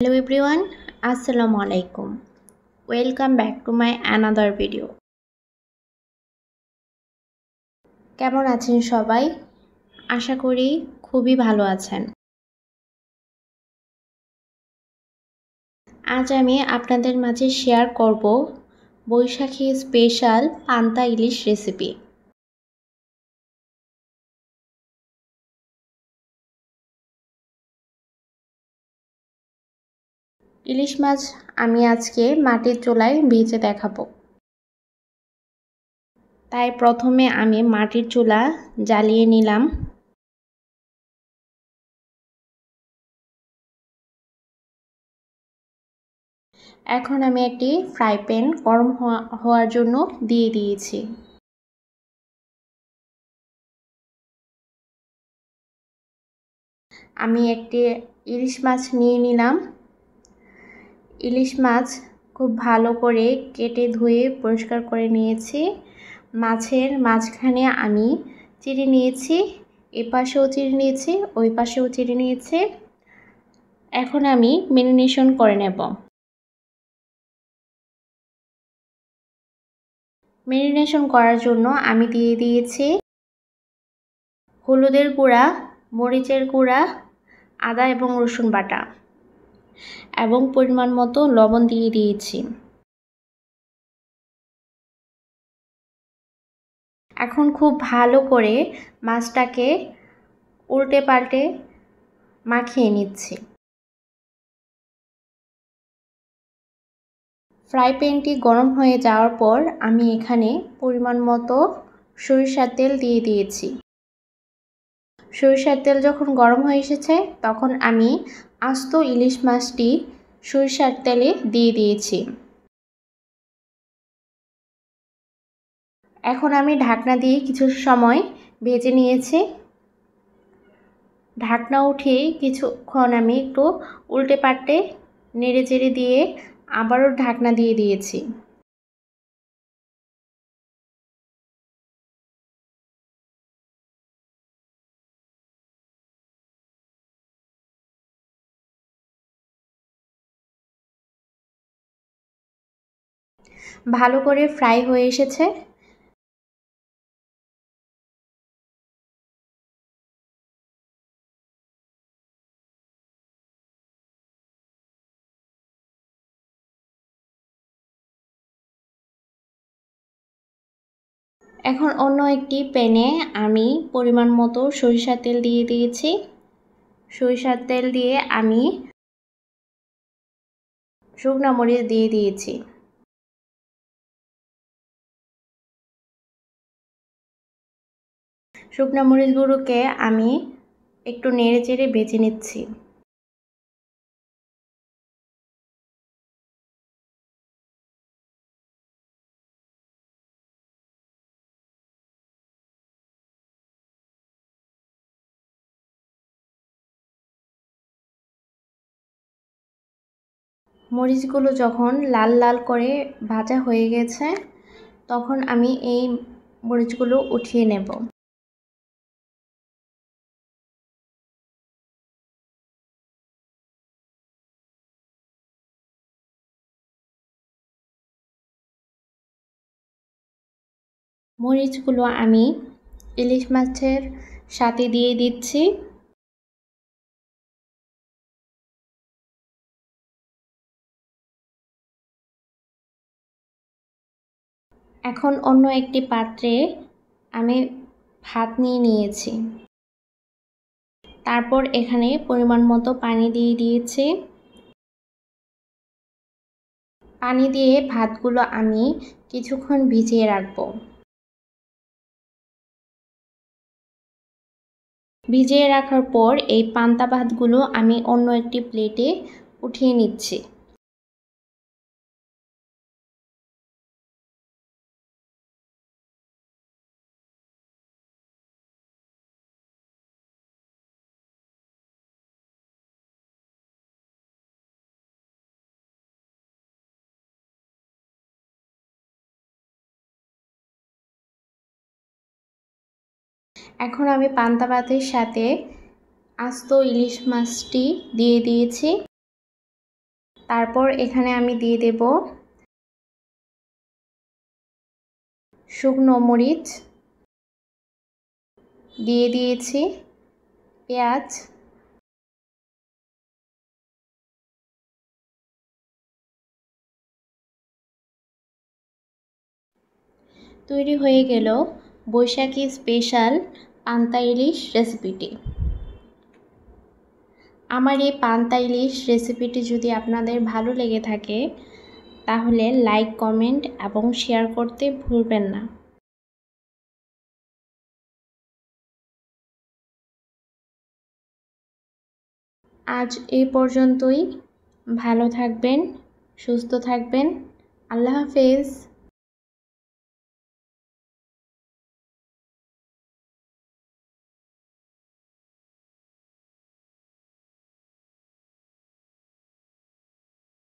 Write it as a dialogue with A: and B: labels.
A: Hello everyone, Assalamu alaikum. Welcome back to my another video. কেমন আছেন সবাই? আশা করি খুবই ভালো আছেন। আজ আমি আপনাদের মাঝে শেয়ার করব বৈশাখী স্পেশাল পান্তা ইলিশ রেসিপি। ইলিশ মাছ আমি আজকে মাটির চুলায় ভেজে দেখাবো। তাই প্রথমে আমি মাটির চুলা জ্বালিয়ে নিলাম। এখন আমি একটি ফ্রাই প্যান গরম হওয়ার জন্য দিয়ে দিয়েছি। আমি একটি ইলিশ মাছ নিয়ে নিলাম। ইলিশ মাছ খুব ভালো করে কেটে ধুয়ে পরিষ্কার করে নিয়েছি। মাছের মাঝখানে আমি চিড়ে নিয়েছি, এপাশেও চিড়ে নিয়েছি, ওই পাশেও চিড়ে নিয়েছি। এখন আমি ম্যারিনেশন করে নেব। ম্যারিনেশন করার জন্য আমি দিয়ে দিয়েছি হলুদের গুঁড়া, মরিচের গুঁড়া, আদা এবং রসুন বাটা এবং পরিমাণ মতো লবণ দিয়ে দিয়েছি। এখন খুব ভালো করে মাছটাকে উল্টে পাল্টে মাখিয়ে নিচ্ছি। ফ্রাই প্যানটি গরম হয়ে যাওয়ার পর আমি এখানে পরিমাণ মতো সরিষার তেল দিয়ে দিয়েছি। সরিষার তেল যখন গরম হয়ে এসেছে তখন আমি আস্ত ইলিশ মাছটি সরিষার তেলে দিয়ে দিয়েছি। এখন আমি ঢাকনা দিয়ে কিছু সময় ভেজে নিয়েছি। ঢাকনা উঠিয়ে কিছুক্ষণ আমি একটু উল্টে পাল্টে নেড়ে চেড়ে দিয়ে আবারও ঢাকনা দিয়ে দিয়েছি। ভালো করে ফ্রাই হয়ে এসেছে। এখন অন্য একটি প্যানে আমি পরিমাণ মতো সরিষার তেল দিয়ে দিয়েছি। সরিষার তেল দিয়ে আমি শুকনো মরিচ দিয়ে দিয়েছি। শুকনো মরিচগুলোকে আমি একটু নেড়ে চেড়ে ভেজে নিচ্ছি। মরিচগুলো যখন লাল লাল করে ভাজা হয়ে গেছে তখন আমি এই মরিচগুলো উঠিয়ে নেব। মরিচগুলো আমি ইলিশ মাছের সাথে দিয়ে দিচ্ছি। এখন অন্য একটি পাত্রে আমি ভাত নিয়ে নিয়েছি। তারপর এখানে পরিমাণ মতো পানি দিয়ে দিয়েছি। পানি দিয়ে ভাতগুলো আমি কিছুক্ষণ ভিজিয়ে রাখবো। ভিজিয়ে রাখার পর এই পান্তা ভাতগুলো আমি অন্য একটি প্লেটে উঠিয়ে নিচ্ছি। এখন আমি পান্তা ভাতের সাথে আস্ত ইলিশ মাছটি দিয়ে দিয়েছি। তারপর এখানে আমি দিয়ে দেব শুকনো মরিচ, দিয়ে দিয়েছি পেঁয়াজ, তৈরি হয়ে গেল বৈশাখী স্পেশাল পান্তা ইলিশ রেসিপিটি। আমার এই পান্তা ইলিশ রেসিপিটি যদি আপনাদের ভালো লেগে থাকে তাহলে লাইক, কমেন্ট এবং শেয়ার করতে ভুলবেন না। আজ এই পর্যন্তই। ভালো থাকবেন, সুস্থ থাকবেন। আল্লাহ হাফেজ।